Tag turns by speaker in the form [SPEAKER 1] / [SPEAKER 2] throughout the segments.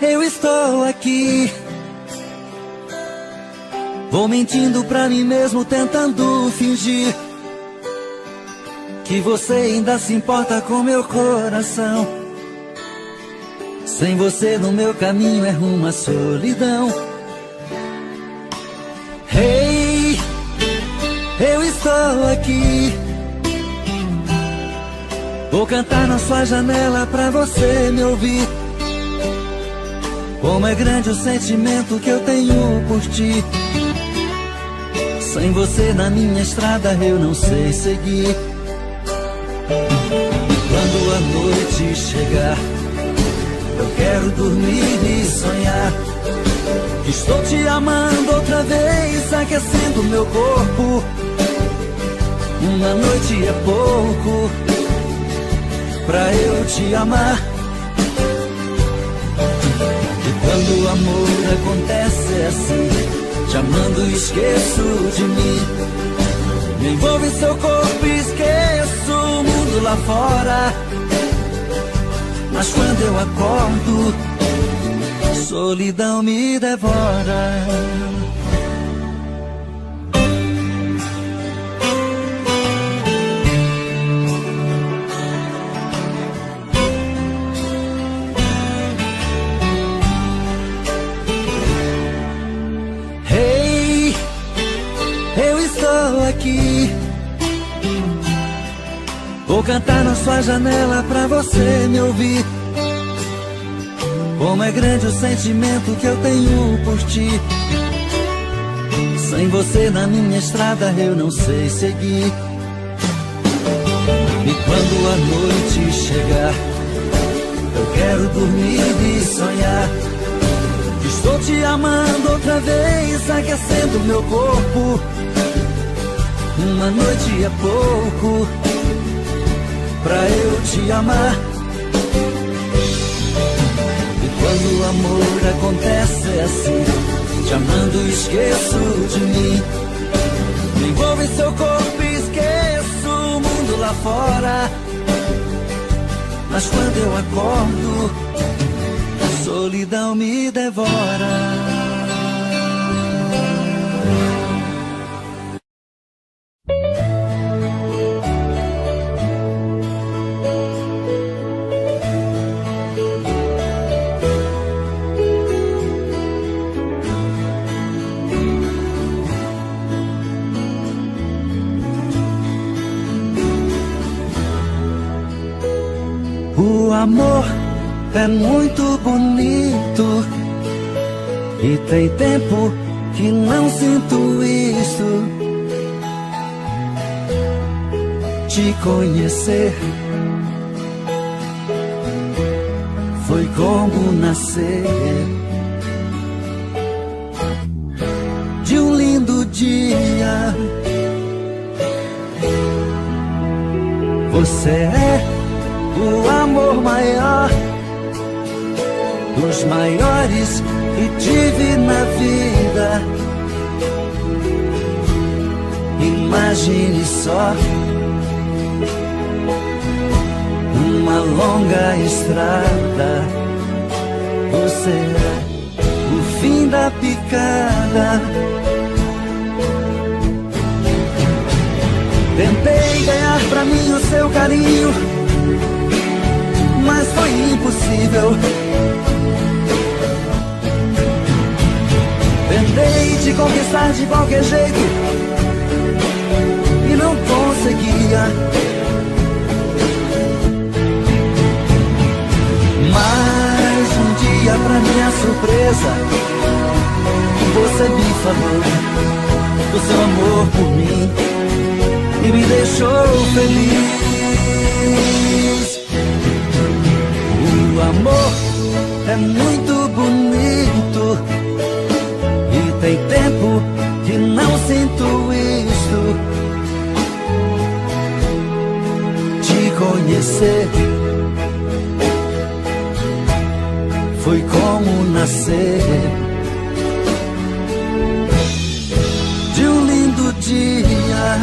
[SPEAKER 1] eu estou aqui. Vou mentindo pra mim mesmo, tentando fingir que você ainda se importa com meu coração. Sem você no meu caminho é rumo à solidão. Hey, eu estou aqui. Vou cantar na sua janela pra você me ouvir. Como é grande o sentimento que eu tenho por ti. Sem você na minha estrada eu não sei seguir. E quando a noite chegar, eu quero dormir e sonhar que estou te amando outra vez, aquecendo meu corpo. Uma noite é pouco pra eu te amar. E quando o amor acontece é assim, te amando esqueço de mim. Me envolvo em seu corpo e esqueço o mundo lá fora. Mas quando eu acordo, solidão me devora. Hey, eu estou aqui. Vou cantar na sua janela pra você me ouvir. Como é grande o sentimento que eu tenho por ti. Sem você na minha estrada eu não sei seguir. E quando a noite chegar, eu quero dormir e sonhar que estou te amando outra vez, aquecendo meu corpo. Uma noite é pouco pra eu te amar. E quando o amor acontece é assim, te amando esqueço de mim. Me envolvo em seu corpo e esqueço o mundo lá fora. Mas quando eu acordo, a solidão me devora. O amor é muito bonito e tem tempo que não sinto isso. Te conhecer foi como nascer de um lindo dia. Você é o amor maior dos maiores que tive na vida. Imagine só uma longa estrada. Você é o fim da picada. Tentei ganhar pra mim o seu carinho, mas foi impossível. Tentei te conquistar de qualquer jeito e não conseguia. Mas um dia, pra minha surpresa, você me falou do seu amor por mim e me deixou feliz. O amor é muito bonito e tem tempo que não sinto isto. Te conhecer foi como nascer de um lindo dia.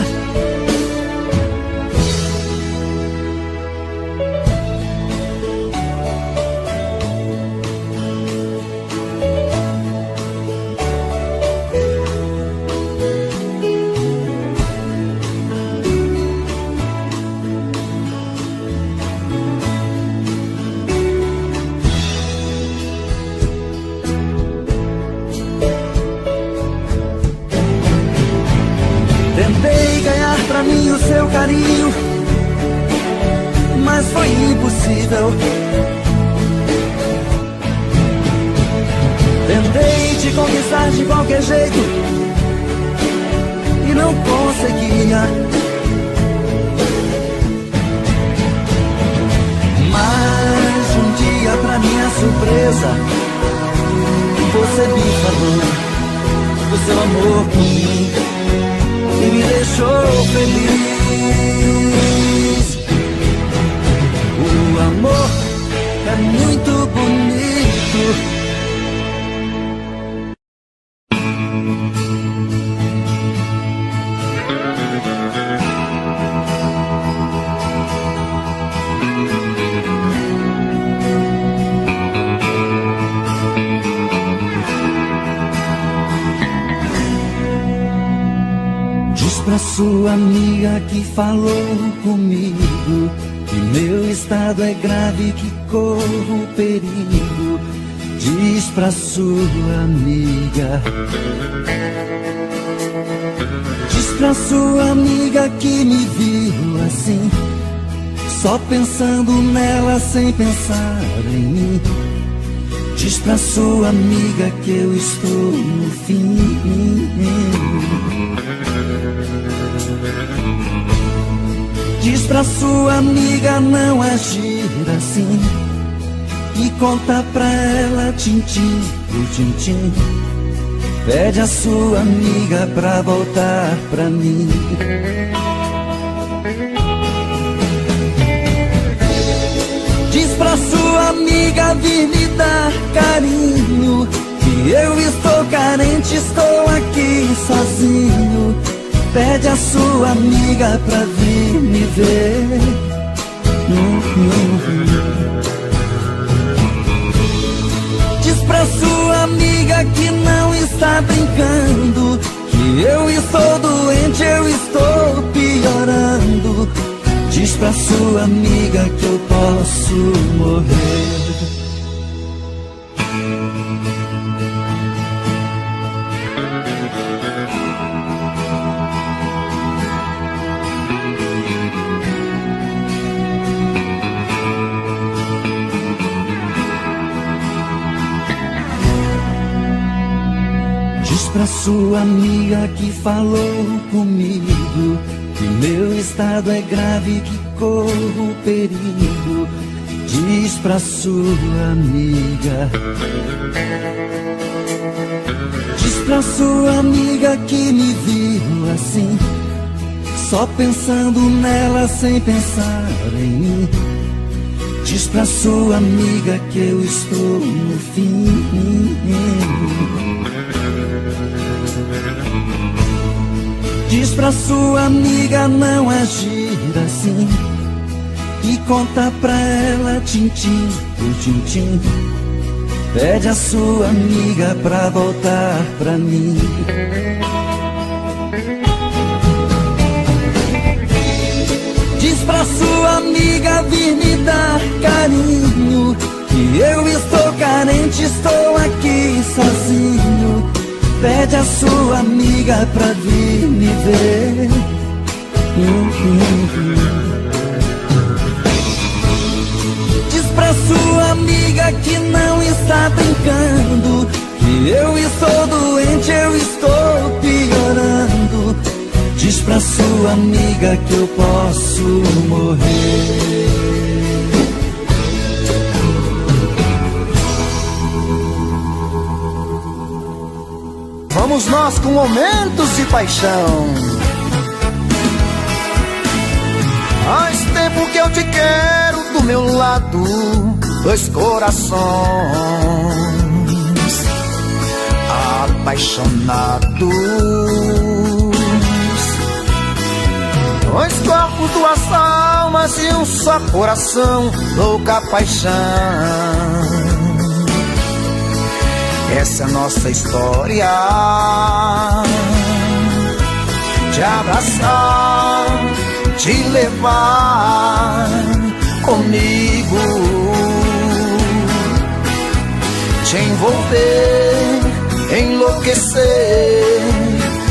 [SPEAKER 1] carinho, mas foi impossível. Tentei te conquistar de qualquer jeito e não conseguia. Mas um dia, pra minha surpresa, você me falou do seu amor por mim e me deixou feliz. O amor é muito bonito. Pra sua amiga que falou comigo que meu estado é grave, que corro perigo. Diz pra sua amiga. Diz pra sua amiga que me viu assim, só pensando nela sem pensar em mim. Diz pra sua amiga que eu estou no fim. Diz pra sua amiga não agir assim e conta pra ela tintim por tintim. Pede a sua amiga pra voltar pra mim. Diz pra sua amiga vir me dar carinho, que eu estou carente, estou aqui sozinho. Pede a sua amiga pra vir me ver. Diz pra sua amiga que não está brincando, que eu estou doente, eu estou piorando. Diz pra sua amiga que eu posso morrer. Diz pra sua amiga que falou comigo que meu estado é grave, que corro perigo. Diz pra sua amiga. Diz pra sua amiga que me viu assim, só pensando nela sem pensar em mim. Diz pra sua amiga que eu estou no fim. Diz pra sua amiga não agir assim e conta pra ela tintim por tintim. Pede a sua amiga pra voltar pra mim. Diz pra sua amiga vir me dar carinho, que eu estou carente, estou aqui sozinho. Pede a sua amiga pra vir me ver. Diz pra sua amiga que não está brincando, que eu estou doente, eu estou piorando. Diz pra sua amiga que eu posso morrer.
[SPEAKER 2] Vamos nós com momentos de paixão. Faz tempo que eu te quero do meu lado, dois corações apaixonados, dois corpos, duas almas e um só coração, louca paixão. Essa é a nossa história, te abraçar, te levar comigo, te envolver, enlouquecer,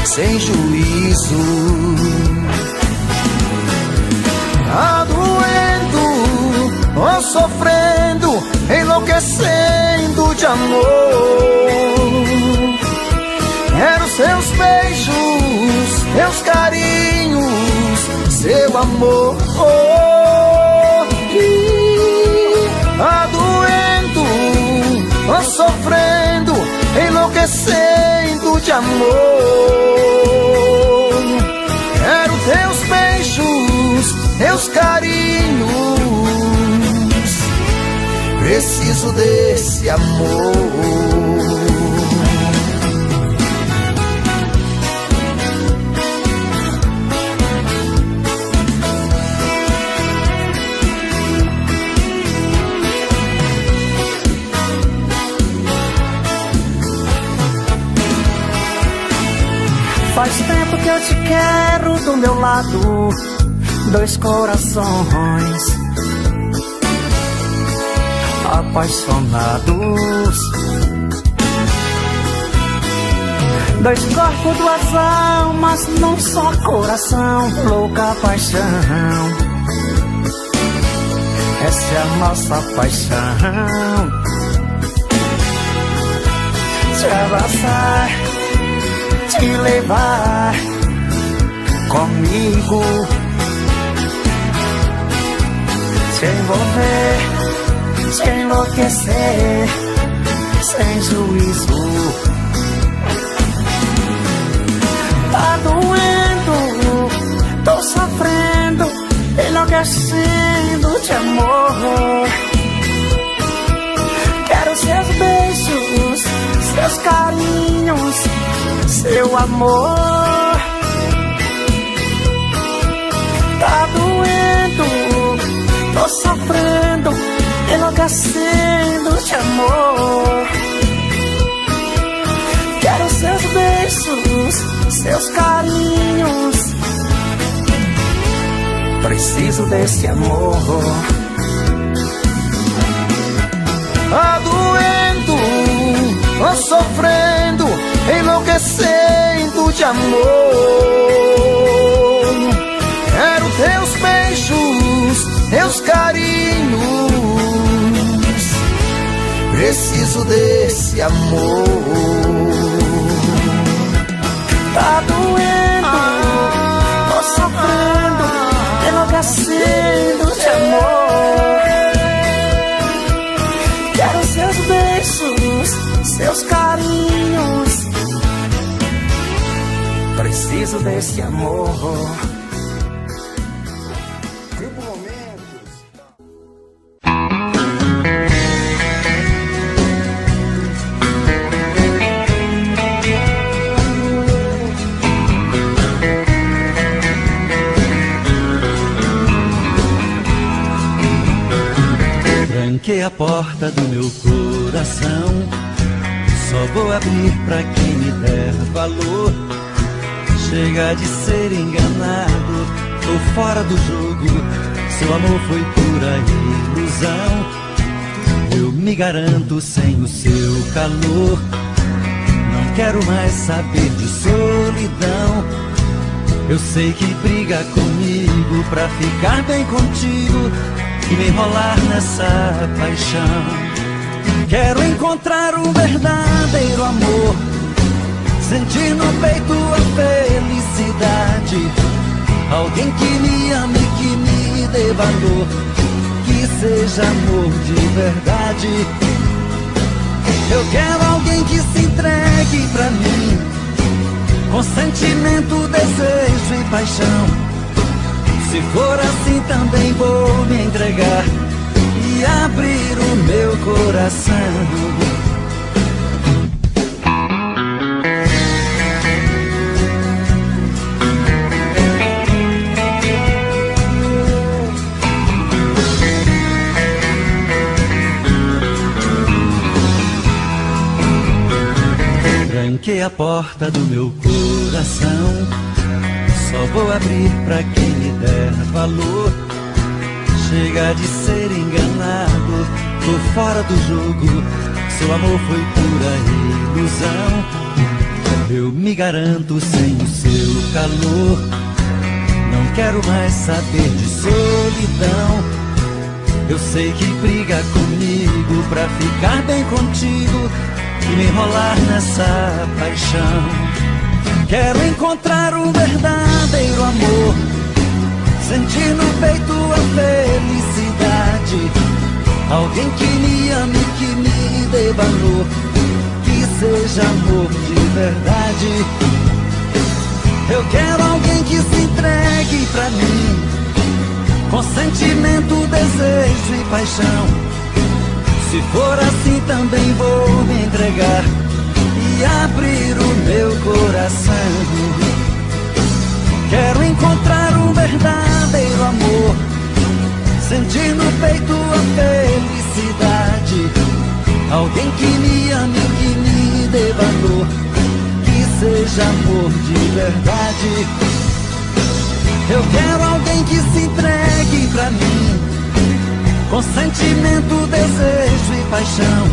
[SPEAKER 2] sem juízo. oh, sofrendo, enlouquecendo de amor. Quero seus beijos, seus carinhos, seu amor. Doendo, oh, sofrendo, enlouquecendo de amor. Quero teus beijos, teus carinhos, preciso desse amor.
[SPEAKER 3] Faz tempo que eu te quero do meu lado, dois corações apaixonados, dois corpos, duas almas num só coração, louca paixão. Essa é a nossa paixão. Te abraçar, te levar comigo, te envolver, te enlouquecer, sem juízo. Tá doendo, tô sofrendo, enlouquecendo de amor. Quero seus beijos, seus carinhos, seu amor. Tá doendo, tô sofrendo, enlouquecendo de amor. Quero seus beijos, seus carinhos, preciso desse amor.
[SPEAKER 2] Tá doendo, oh, sofrendo, enlouquecendo de amor. Quero teus beijos, teus carinhos, preciso desse amor.
[SPEAKER 3] Tá doendo, tô sofrendo, enlouquecendo de amor. Quero seus beijos, seus carinhos, preciso desse amor.
[SPEAKER 2] Grupo Momentos.
[SPEAKER 1] Tranquei a porta do meu coração, só vou abrir pra quem me der valor. Chega de ser enganado, tô fora do jogo, seu amor foi pura ilusão. Eu me garanto sem o seu calor, não quero mais saber de solidão. Eu sei que briga comigo pra ficar bem contigo e me enrolar nessa paixão. Quero encontrar um verdadeiro amor, sentir no peito a felicidade. Alguém que me ame, que me dê valor, que seja amor de verdade. Eu quero alguém que se entregue pra mim, com sentimento, desejo e paixão. Se for assim também vou me entregar e abrir o meu coração. Tranquei a porta do meu coração, só vou abrir pra quem me der valor. Chega de ser enganado, tô fora do jogo, seu amor foi pura ilusão. Eu me garanto sem o seu calor, não quero mais saber de solidão. Eu sei que briga comigo pra ficar bem contigo e me enrolar nessa paixão. Quero encontrar um verdadeiro amor, sentir no peito a felicidade. Alguém que me ame, que me dê valor, que seja amor de verdade. Eu quero alguém que se entregue pra mim, com sentimento, desejo e paixão. Se for assim também vou me entregar e abrir o meu coração. Quero encontrar um verdadeiro amor, sentir no peito a felicidade. Alguém que me ame, que me dê valor, que seja amor de verdade. Eu quero alguém que se entregue pra mim, com sentimento, desejo e paixão.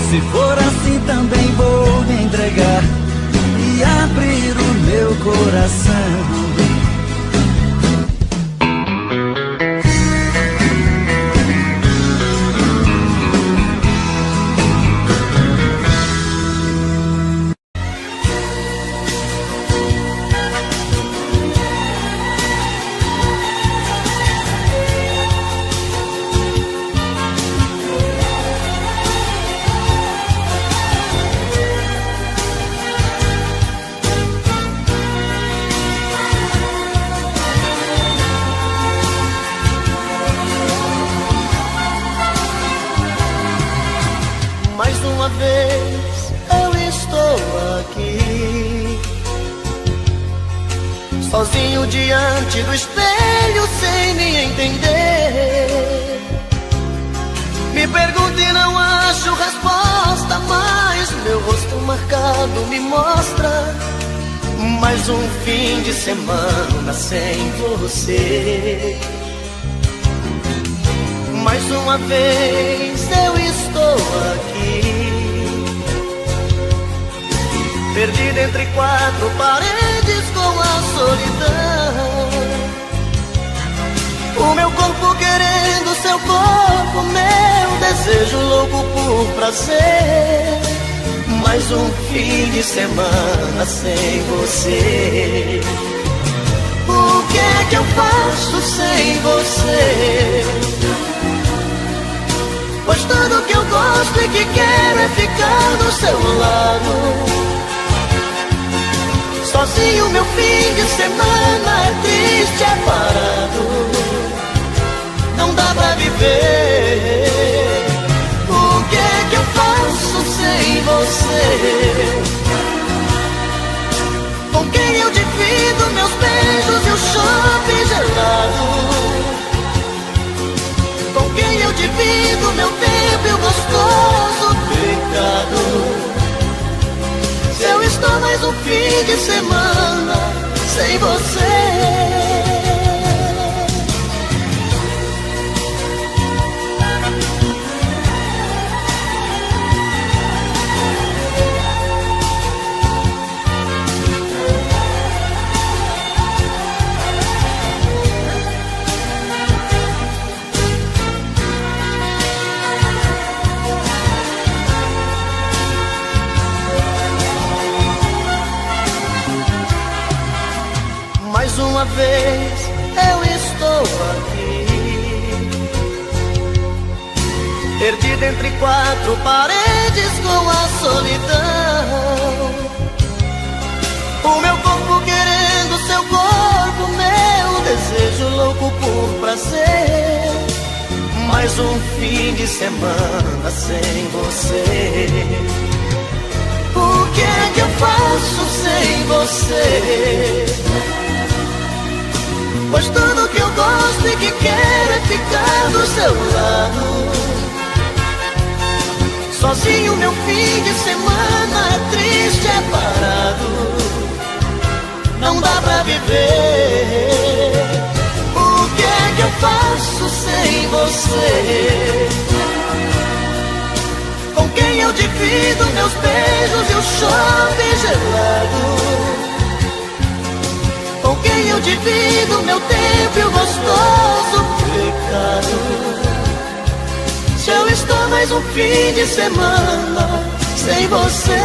[SPEAKER 1] Se for assim também vou me entregar e abrir o meu coração.
[SPEAKER 3] Mais uma vez eu estou aqui, sozinho diante do espelho, sem me entender. Me pergunto e não acho resposta, mas meu rosto marcado me mostra mais um fim de semana sem você. Mais uma vez eu estou aqui, perdido entre quatro paredes com a solidão. O meu corpo querendo seu corpo, meu desejo louco por prazer. Mais um fim de semana sem você. O que é que eu faço sem você? Pois tudo que eu gosto e que quero é ficar do seu lado. Sozinho meu fim de semana é triste, é parado. Não dá pra viver. O que é que eu faço sem você? Com quem eu divido meus beijos e o chope gelado? Com quem eu divido meu tempo e o gostoso pecado? Se eu estou mais um fim de semana sem você. Mais uma vez eu estou aqui, perdido entre quatro paredes com a solidão. O meu corpo querendo seu corpo, meu desejo louco por prazer. Mais um fim de semana sem você. O que é que eu faço sem você? Pois tudo que eu gosto e que quero é ficar do seu lado. Sozinho meu fim de semana é triste, é parado. Não dá pra viver. O que é que eu faço sem você? Com quem eu divido meus beijos e o chope gelado? Com quem eu divido meu tempo e o gostoso pecado? mais um fim de semana sem você.